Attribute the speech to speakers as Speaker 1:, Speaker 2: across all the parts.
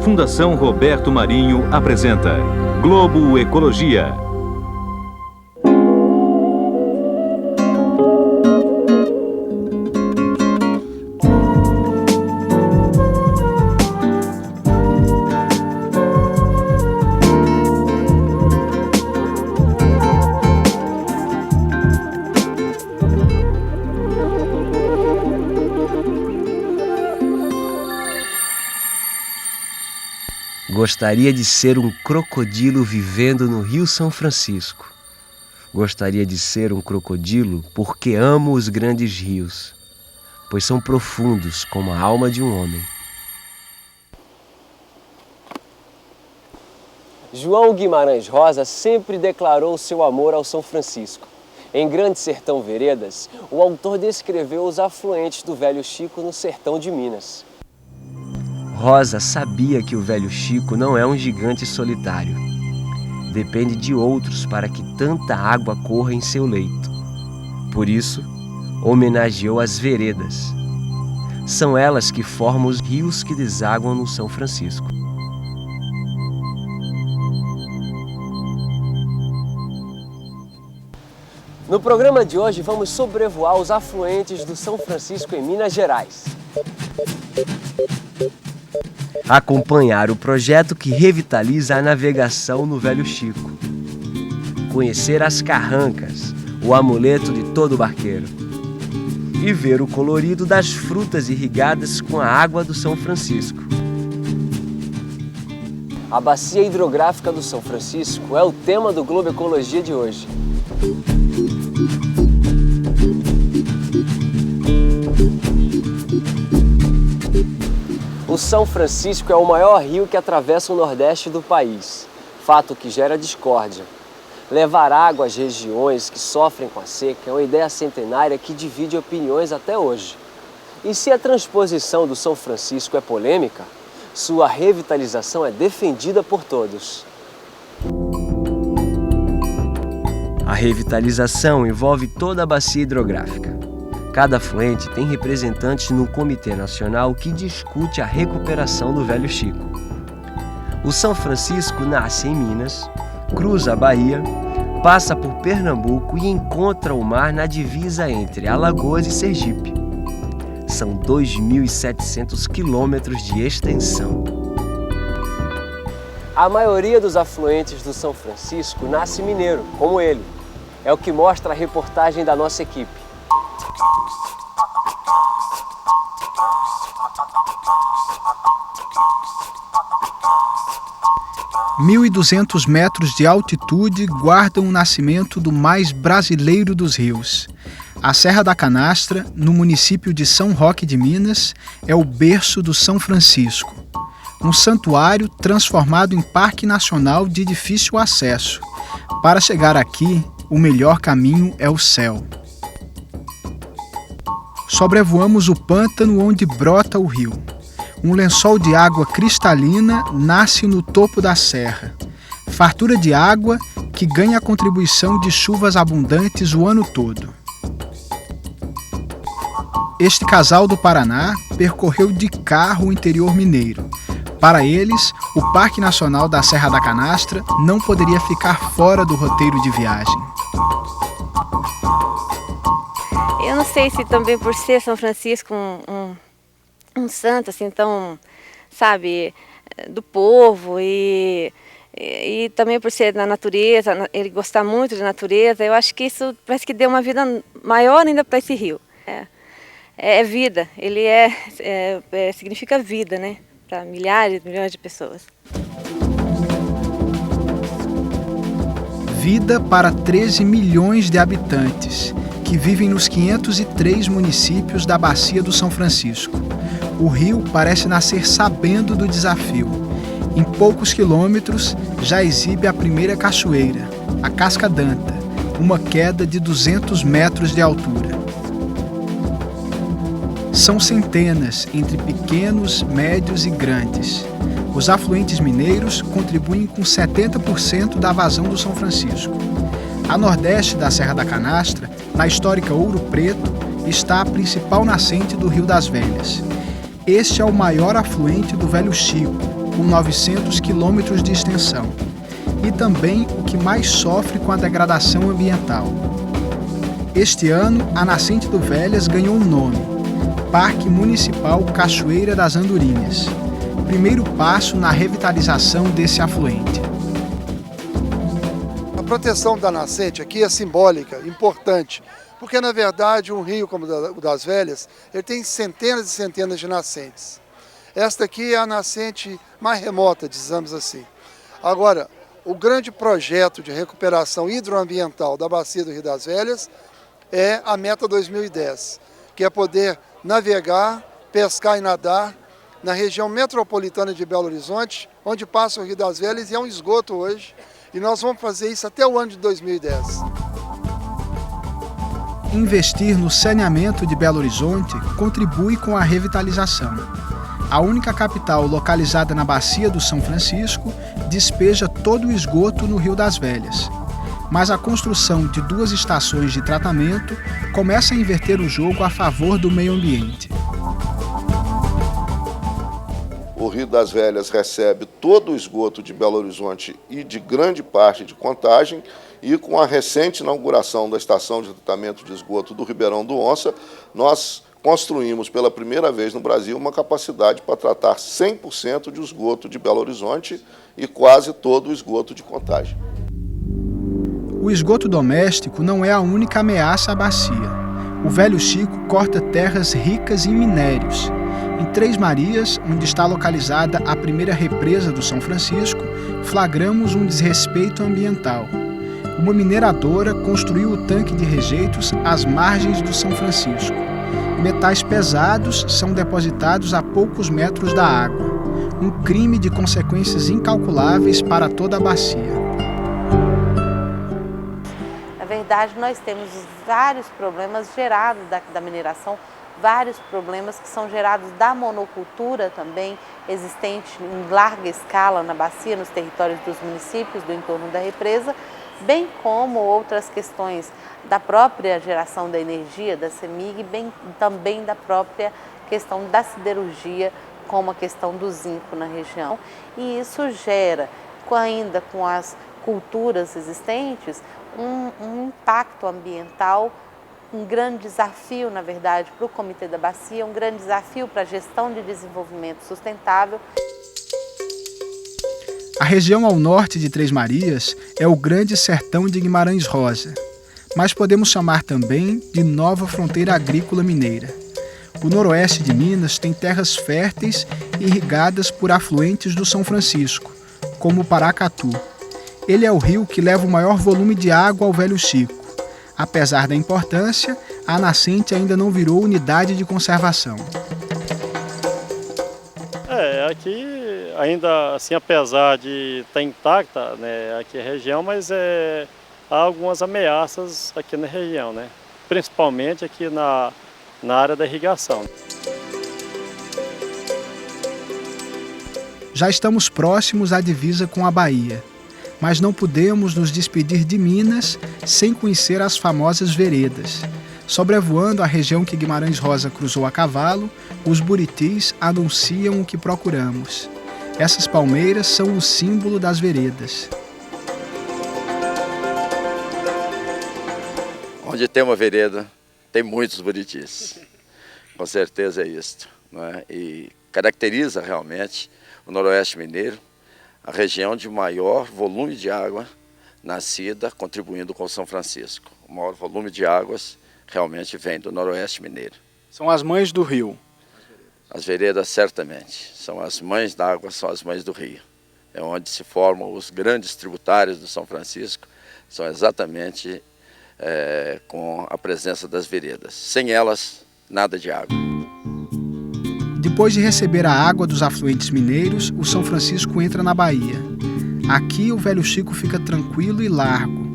Speaker 1: Fundação Roberto Marinho apresenta Globo Ecologia.
Speaker 2: Gostaria de ser um crocodilo vivendo no Rio São Francisco. Gostaria de ser um crocodilo porque amo os grandes rios, pois são profundos como a alma de um homem.
Speaker 3: João Guimarães Rosa sempre declarou seu amor ao São Francisco. Em Grande Sertão Veredas, o autor descreveu os afluentes do Velho Chico no sertão de Minas.
Speaker 2: Rosa sabia que o Velho Chico não é um gigante solitário. Depende de outros para que tanta água corra em seu leito. Por isso, homenageou as veredas. São elas que formam os rios que desaguam no São Francisco.
Speaker 3: No programa de hoje, vamos sobrevoar os afluentes do São Francisco em Minas Gerais.
Speaker 2: Acompanhar o projeto que revitaliza a navegação no Velho Chico. Conhecer as carrancas, o amuleto de todo barqueiro. E ver o colorido das frutas irrigadas com a água do São Francisco.
Speaker 3: A bacia hidrográfica do São Francisco é o tema do Globo Ecologia de hoje. O São Francisco é o maior rio que atravessa o nordeste do país, fato que gera discórdia. Levar água às regiões que sofrem com a seca é uma ideia centenária que divide opiniões até hoje. E se a transposição do São Francisco é polêmica, sua revitalização é defendida por todos.
Speaker 2: A revitalização envolve toda a bacia hidrográfica. Cada afluente tem representantes no Comitê Nacional que discute a recuperação do Velho Chico. O São Francisco nasce em Minas, cruza a Bahia, passa por Pernambuco e encontra o mar na divisa entre Alagoas e Sergipe. São 2.700 quilômetros de extensão.
Speaker 3: A maioria dos afluentes do São Francisco nasce mineiro, como ele. É o que mostra a reportagem da nossa equipe.
Speaker 4: 1.200 metros de altitude guardam o nascimento do mais brasileiro dos rios. A Serra da Canastra, no município de São Roque de Minas, é o berço do São Francisco. Um santuário transformado em parque nacional de difícil acesso. Para chegar aqui, o melhor caminho é o céu. Sobrevoamos o pântano onde brota o rio. Um lençol de água cristalina nasce no topo da serra. Fartura de água que ganha a contribuição de chuvas abundantes o ano todo. Este casal do Paraná percorreu de carro o interior mineiro. Para eles, o Parque Nacional da Serra da Canastra não poderia ficar fora do roteiro de viagem.
Speaker 5: Eu não sei se também por ser São Francisco um santo assim tão, sabe, do povo e também por ser na natureza, ele gostar muito de natureza, eu acho que isso parece que deu uma vida maior ainda para esse rio. É vida, ele significa vida, né, para milhares, milhões de pessoas.
Speaker 4: Vida para 13 milhões de habitantes que vivem nos 503 municípios da Bacia do São Francisco. O rio parece nascer sabendo do desafio. Em poucos quilômetros já exibe a primeira cachoeira, a Casca d'Anta, uma queda de 200 metros de altura. São centenas entre pequenos, médios e grandes. Os afluentes mineiros contribuem com 70% da vazão do São Francisco. A nordeste da Serra da Canastra, na histórica Ouro Preto, está a principal nascente do Rio das Velhas. Este é o maior afluente do Velho Chico, com 900 quilômetros de extensão, e também o que mais sofre com a degradação ambiental. Este ano, a nascente do Velhas ganhou um nome: Parque Municipal Cachoeira das Andorinhas, primeiro passo na revitalização desse afluente.
Speaker 6: A proteção da nascente aqui é simbólica, importante, porque na verdade um rio como o das Velhas, ele tem centenas e centenas de nascentes. Esta aqui é a nascente mais remota, dizemos assim. Agora, o grande projeto de recuperação hidroambiental da bacia do Rio das Velhas é a Meta 2010, que é poder navegar, pescar e nadar na região metropolitana de Belo Horizonte, onde passa o Rio das Velhas e é um esgoto hoje, e nós vamos fazer isso até o ano de 2010.
Speaker 4: Investir no saneamento de Belo Horizonte contribui com a revitalização. A única capital localizada na Bacia do São Francisco despeja todo o esgoto no Rio das Velhas. Mas a construção de 2 estações de tratamento começa a inverter o jogo a favor do meio ambiente.
Speaker 7: O Rio das Velhas recebe todo o esgoto de Belo Horizonte e de grande parte de Contagem, e com a recente inauguração da estação de tratamento de esgoto do Ribeirão do Onça, nós construímos pela primeira vez no Brasil uma capacidade para tratar 100% de esgoto de Belo Horizonte e quase todo o esgoto de Contagem.
Speaker 4: O esgoto doméstico não é a única ameaça à bacia. O Velho Chico corta terras ricas em minérios. Em Três Marias, onde está localizada a primeira represa do São Francisco, flagramos um desrespeito ambiental. Uma mineradora construiu o tanque de rejeitos às margens do São Francisco. Metais pesados são depositados a poucos metros da água. Um crime de consequências incalculáveis para toda a bacia.
Speaker 8: Na verdade, nós temos vários problemas gerados da mineração, vários problemas que são gerados da monocultura também, existente em larga escala na bacia, nos territórios dos municípios do entorno da represa, bem como outras questões da própria geração da energia, da CEMIG, bem também da própria questão da siderurgia, como a questão do zinco na região. E isso gera, ainda com as culturas existentes, um impacto ambiental, um grande desafio, na verdade, para o Comitê da Bacia, um grande desafio para a gestão de desenvolvimento sustentável.
Speaker 4: A região ao norte de Três Marias é o Grande Sertão de Guimarães Rosa, mas podemos chamar também de Nova Fronteira Agrícola Mineira. O noroeste de Minas tem terras férteis irrigadas por afluentes do São Francisco, como o Paracatu. Ele é o rio que leva o maior volume de água ao Velho Chico. Apesar da importância, a nascente ainda não virou unidade de conservação.
Speaker 9: Aqui ainda assim, apesar de estar intacta, né, aqui a região, mas há algumas ameaças aqui na região, né, principalmente aqui na área da irrigação.
Speaker 4: Já estamos próximos à divisa com a Bahia, mas não podemos nos despedir de Minas sem conhecer as famosas veredas. Sobrevoando a região que Guimarães Rosa cruzou a cavalo, os buritis anunciam o que procuramos. Essas palmeiras são o símbolo das veredas.
Speaker 10: Onde tem uma vereda, tem muitos buritis. Com certeza é isso, não é? E caracteriza realmente o Noroeste Mineiro, a região de maior volume de água nascida, contribuindo com São Francisco. O maior volume de águas realmente vem do Noroeste Mineiro.
Speaker 4: São as mães do rio.
Speaker 10: As veredas, certamente, são as mães da água, são as mães do rio. É onde se formam os grandes tributários do São Francisco, são exatamente com a presença das veredas. Sem elas, nada de água.
Speaker 4: Depois de receber a água dos afluentes mineiros, o São Francisco entra na Bahia. Aqui o Velho Chico fica tranquilo e largo,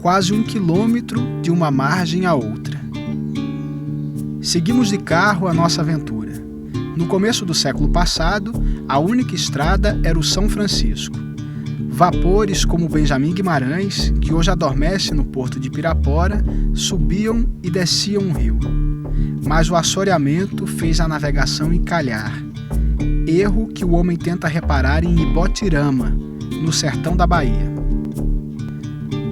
Speaker 4: quase 1 quilômetro de uma margem à outra. Seguimos de carro a nossa aventura. No começo do século passado, a única estrada era o São Francisco. Vapores como o Benjamin Guimarães, que hoje adormece no porto de Pirapora, subiam e desciam o rio. Mas o assoreamento fez a navegação encalhar. erro que o homem tenta reparar em Ibotirama, no sertão da Bahia.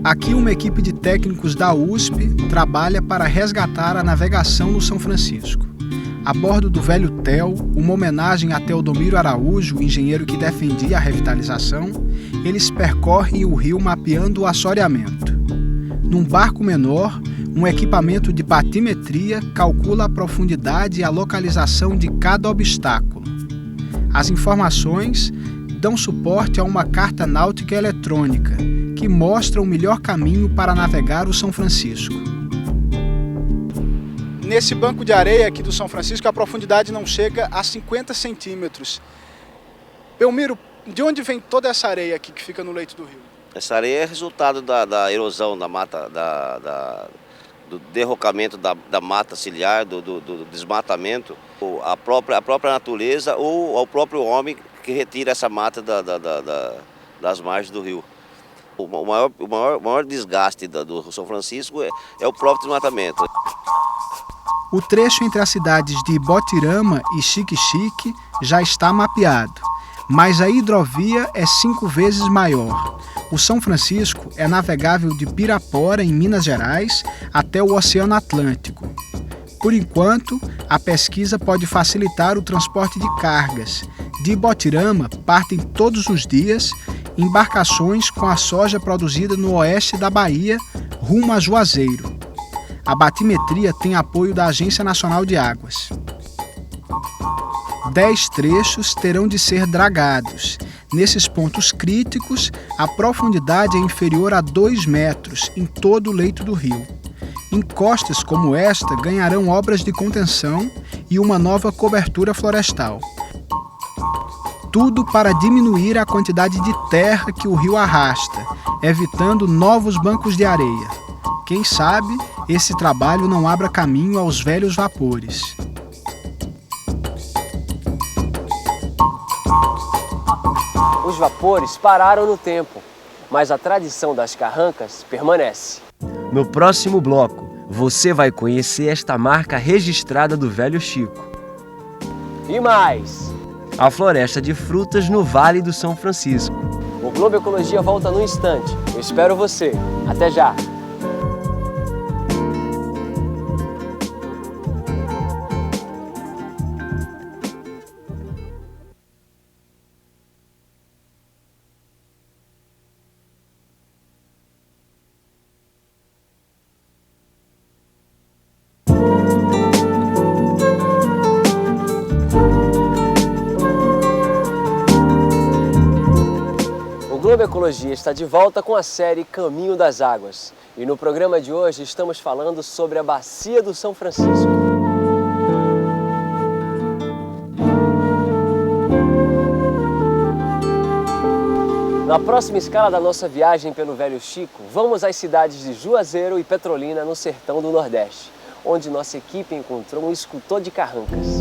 Speaker 4: Aqui uma equipe de técnicos da USP trabalha para resgatar a navegação no São Francisco. A bordo do velho Tel, uma homenagem a Teodomiro Araújo, o engenheiro que defendia a revitalização, eles percorrem o rio mapeando o assoreamento. Num barco menor, um equipamento de batimetria calcula a profundidade e a localização de cada obstáculo. As informações dão suporte a uma carta náutica eletrônica, que mostra o melhor caminho para navegar o São Francisco. Nesse banco de areia aqui do São Francisco, a profundidade não chega a 50 centímetros. Belmiro, de onde vem toda essa areia aqui que fica no leito do rio?
Speaker 11: Essa areia é resultado da erosão da mata, do derrocamento da mata ciliar, do desmatamento, a própria natureza ou ao próprio homem que retira essa mata das margens do rio. O maior desgaste do São Francisco é o próprio desmatamento.
Speaker 4: O trecho entre as cidades de Ibotirama e Xique-Xique já está mapeado, mas a hidrovia é 5 vezes maior. O São Francisco é navegável de Pirapora, em Minas Gerais, até o Oceano Atlântico. Por enquanto, a pesquisa pode facilitar o transporte de cargas. De Ibotirama partem todos os dias embarcações com a soja produzida no oeste da Bahia, rumo a Juazeiro. A batimetria tem apoio da Agência Nacional de Águas. 10 trechos terão de ser dragados. Nesses pontos críticos, a profundidade é inferior a 2 metros em todo o leito do rio. Encostas como esta ganharão obras de contenção e uma nova cobertura florestal. Tudo para diminuir a quantidade de terra que o rio arrasta, evitando novos bancos de areia. Quem sabe esse trabalho não abra caminho aos velhos vapores.
Speaker 3: Os vapores pararam no tempo, mas a tradição das carrancas permanece.
Speaker 2: No próximo bloco, você vai conhecer esta marca registrada do Velho Chico.
Speaker 3: E mais!
Speaker 2: A floresta de frutas no Vale do São Francisco.
Speaker 3: O Globo Ecologia volta no instante. Eu espero você. Até já! O Globo Ecologia está de volta com a série Caminho das Águas. E no programa de hoje estamos falando sobre a Bacia do São Francisco. Na próxima escala da nossa viagem pelo Velho Chico, vamos às cidades de Juazeiro e Petrolina, no sertão do Nordeste, onde nossa equipe encontrou um escultor de carrancas.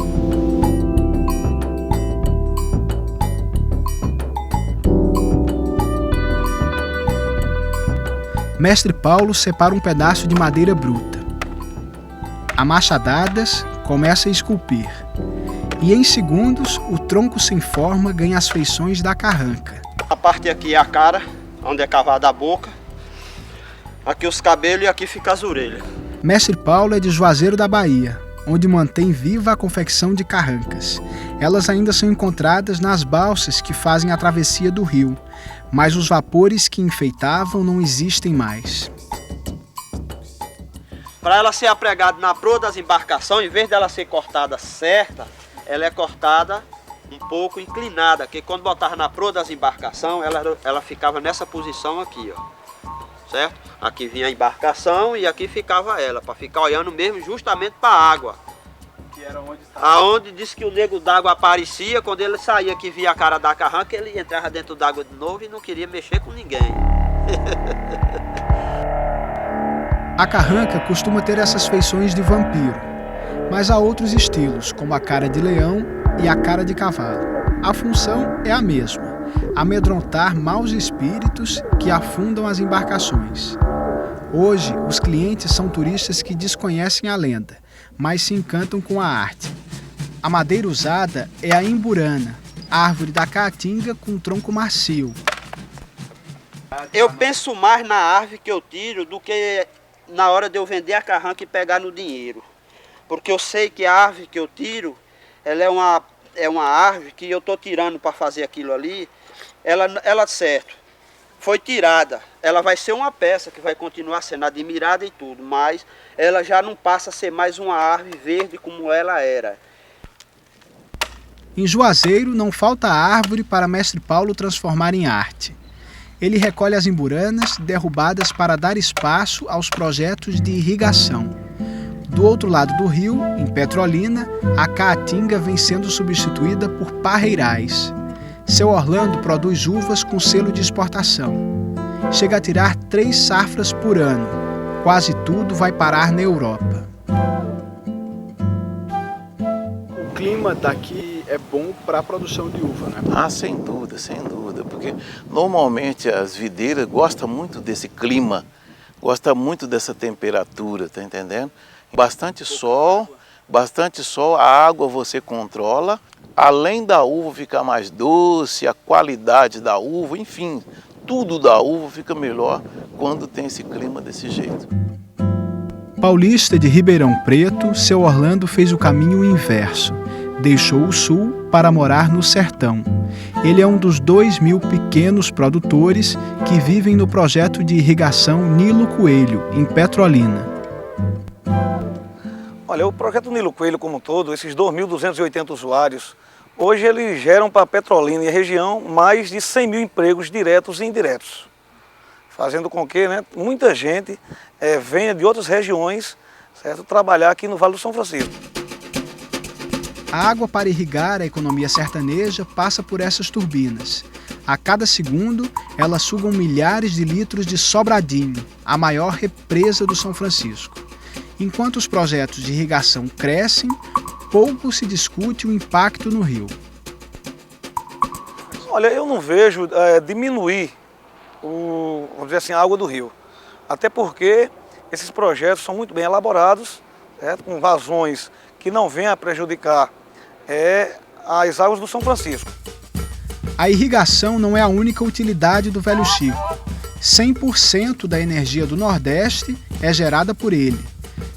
Speaker 4: Mestre Paulo separa um pedaço de madeira bruta. A machadadas começa a esculpir. E em segundos, o tronco sem forma ganha as feições da carranca.
Speaker 12: A parte aqui é a cara, onde é cavada a boca. Aqui os cabelos e aqui fica as orelhas.
Speaker 4: Mestre Paulo é de Juazeiro da Bahia, onde mantém viva a confecção de carrancas. Elas ainda são encontradas nas balsas que fazem a travessia do rio, mas os vapores que enfeitavam não existem mais.
Speaker 12: Para ela ser apregada na proa das embarcações, em vez dela ser cortada certa, ela é cortada um pouco inclinada, que quando botava na proa das embarcações, ela ficava nessa posição aqui, ó. Certo? Aqui vinha a embarcação e aqui ficava ela, para ficar olhando mesmo justamente para a água. Que era onde estava. Aonde disse que o nego d'água aparecia, quando ele saía que via a cara da carranca, ele entrava dentro d'água de novo e não queria mexer com ninguém.
Speaker 4: A carranca costuma ter essas feições de vampiro, mas há outros estilos, como a cara de leão e a cara de cavalo. A função é a mesma: amedrontar maus espíritos que afundam as embarcações. Hoje, os clientes são turistas que desconhecem a lenda, mas se encantam com a arte. A madeira usada é a imburana, árvore da caatinga com tronco macio.
Speaker 12: Eu penso mais na árvore que eu tiro do que na hora de eu vender a carranca e pegar no dinheiro. Porque eu sei que a árvore que eu tiro, ela é uma árvore que eu estou tirando para fazer aquilo ali, ela certo, foi tirada. Ela vai ser uma peça que vai continuar sendo admirada e tudo, mas ela já não passa a ser mais uma árvore verde como ela era.
Speaker 4: Em Juazeiro não falta árvore para Mestre Paulo transformar em arte. Ele recolhe as imburanas derrubadas para dar espaço aos projetos de irrigação. Do outro lado do rio, em Petrolina, a caatinga vem sendo substituída por parreirais. Seu Orlando produz uvas com selo de exportação. Chega a tirar 3 safras por ano. Quase tudo vai parar na Europa.
Speaker 13: O clima daqui é bom para a produção de uva, né?
Speaker 14: Ah, sem dúvida, porque normalmente as videiras gostam muito desse clima, gostam muito dessa temperatura, tá entendendo? Bastante sol, a água você controla, além da uva ficar mais doce, a qualidade da uva, enfim, tudo da uva fica melhor quando tem esse clima desse jeito.
Speaker 4: Paulista de Ribeirão Preto, seu Orlando fez o caminho inverso. Deixou o sul para morar no sertão. Ele é um dos 2.000 pequenos produtores que vivem no projeto de irrigação Nilo Coelho, em Petrolina.
Speaker 15: Olha, o projeto Nilo Coelho como um todo, esses 2.280 usuários, hoje eles geram para Petrolina e a região mais de 100 mil empregos diretos e indiretos, fazendo com que muita gente venha de outras regiões, certo, trabalhar aqui no Vale do São Francisco.
Speaker 4: A água para irrigar a economia sertaneja passa por essas turbinas. A cada segundo, elas sugam milhares de litros de Sobradinho, a maior represa do São Francisco. Enquanto os projetos de irrigação crescem, pouco se discute o impacto no rio.
Speaker 15: Olha, eu não vejo diminuir vamos dizer assim, a água do rio. Até porque esses projetos são muito bem elaborados, certo? Com vazões que não venham a prejudicar as águas do São Francisco.
Speaker 4: A irrigação não é a única utilidade do Velho Chico. 100% da energia do Nordeste é gerada por ele.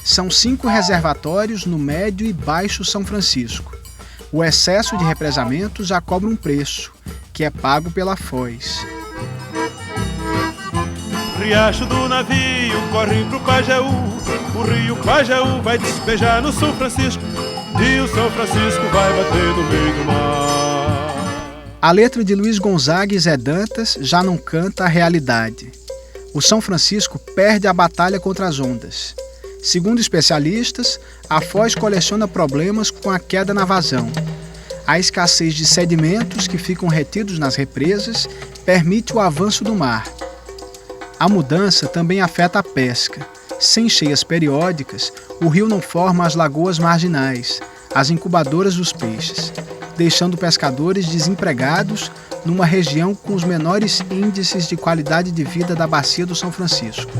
Speaker 4: São 5 reservatórios no Médio e Baixo São Francisco. O excesso de represamento já cobra um preço, que é pago pela Foz.
Speaker 16: Riacho do navio corre pro Pajeú, o rio Pajeú vai despejar no São Francisco, e o São Francisco vai bater no meio do mar.
Speaker 4: A letra de Luiz Gonzaga e Zé Dantas já não canta a realidade. O São Francisco perde a batalha contra as ondas. Segundo especialistas, a Foz coleciona problemas com a queda na vazão. A escassez de sedimentos que ficam retidos nas represas permite o avanço do mar. A mudança também afeta a pesca. Sem cheias periódicas, o rio não forma as lagoas marginais, as incubadoras dos peixes, deixando pescadores desempregados numa região com os menores índices de qualidade de vida da bacia do São Francisco.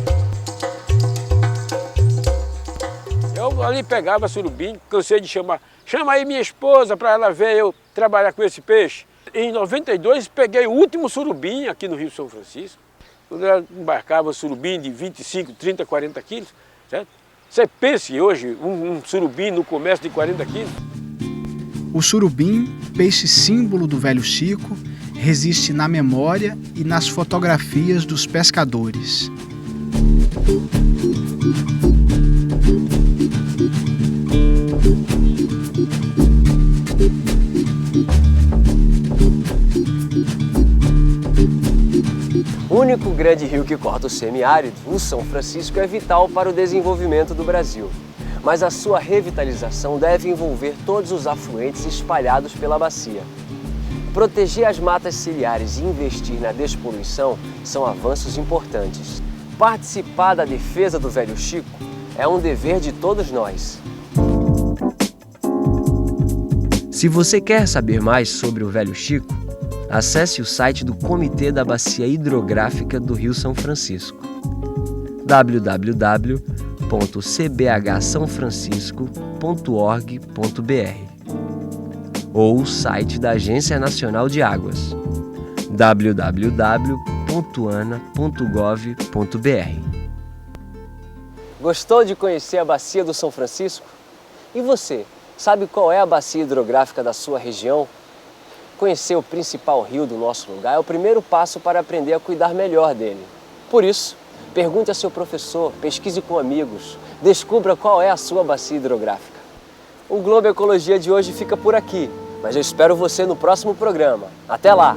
Speaker 17: Eu ali pegava surubim, cansei de chamar. Chama aí minha esposa para ela ver eu trabalhar com esse peixe. Em 92 peguei o último surubim aqui no Rio São Francisco. Quando ela embarcava surubim de 25, 30, 40 quilos, certo? Você pense hoje um surubim no comércio de 40 quilos.
Speaker 4: O surubim, peixe símbolo do Velho Chico, resiste na memória e nas fotografias dos pescadores.
Speaker 3: O único grande rio que corta o semiárido, o São Francisco, é vital para o desenvolvimento do Brasil. Mas a sua revitalização deve envolver todos os afluentes espalhados pela bacia. Proteger as matas ciliares e investir na despoluição são avanços importantes. Participar da defesa do Velho Chico é um dever de todos nós.
Speaker 2: Se você quer saber mais sobre o Velho Chico, acesse o site do Comitê da Bacia Hidrográfica do Rio São Francisco, www.cbhsanfrancisco.org.br. ou o site da Agência Nacional de Águas, www.ana.gov.br.
Speaker 3: Gostou de conhecer a Bacia do São Francisco? E você, sabe qual é a bacia hidrográfica da sua região? Conhecer o principal rio do nosso lugar é o primeiro passo para aprender a cuidar melhor dele. Por isso, pergunte a seu professor, pesquise com amigos, descubra qual é a sua bacia hidrográfica. O Globo Ecologia de hoje fica por aqui, mas eu espero você no próximo programa. Até lá!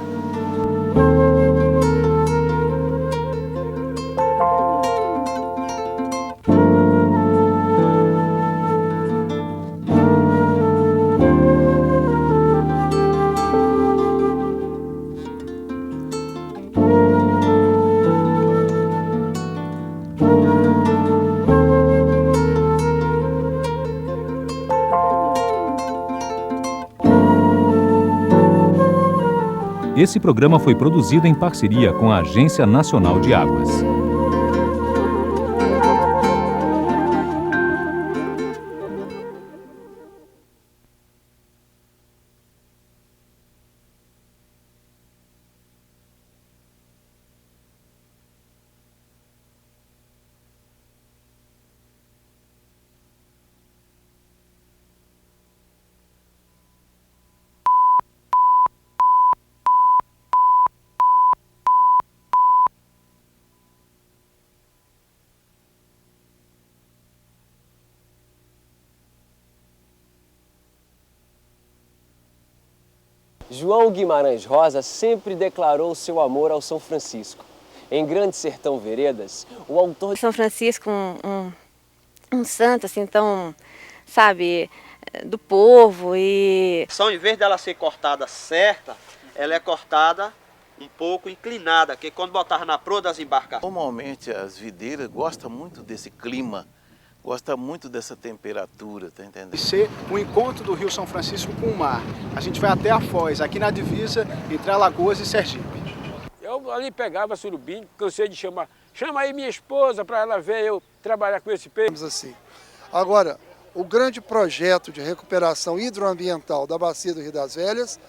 Speaker 1: Esse programa foi produzido em parceria com a Agência Nacional de Águas.
Speaker 3: João Guimarães Rosa sempre declarou seu amor ao São Francisco. Em Grande Sertão Veredas, o autor de
Speaker 5: São Francisco, um santo assim tão, sabe, do povo e...
Speaker 12: Em vez dela ser cortada certa, ela é cortada um pouco inclinada, que quando botava na proa das embarcações...
Speaker 14: Normalmente as videiras gostam muito desse clima, gosta muito dessa temperatura, tá entendendo?
Speaker 13: Ser o encontro do Rio São Francisco com o mar. A gente vai até a Foz, aqui na divisa entre Alagoas e Sergipe.
Speaker 17: Eu ali pegava surubim, cansei de chamar. Chama aí minha esposa para ela ver eu trabalhar com esse peixe.
Speaker 6: Assim. Agora, o grande projeto de recuperação hidroambiental da Bacia do Rio das Velhas...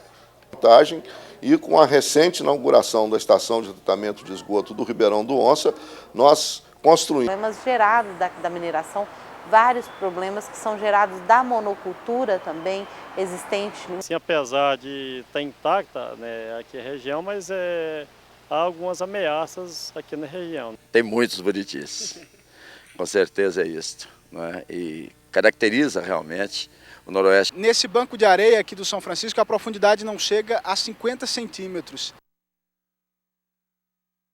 Speaker 7: E com a recente inauguração da estação de tratamento de esgoto do Ribeirão do Onça, nós construímos...
Speaker 8: Problemas gerados da mineração, vários problemas que são gerados da monocultura também existente.
Speaker 9: Sim, apesar de estar intacta, né, aqui a região, mas há algumas ameaças aqui na região.
Speaker 10: Tem muitos buritis, com certeza é isso, né? E caracteriza realmente o Noroeste.
Speaker 13: Nesse banco de areia aqui do São Francisco, a profundidade não chega a 50 centímetros.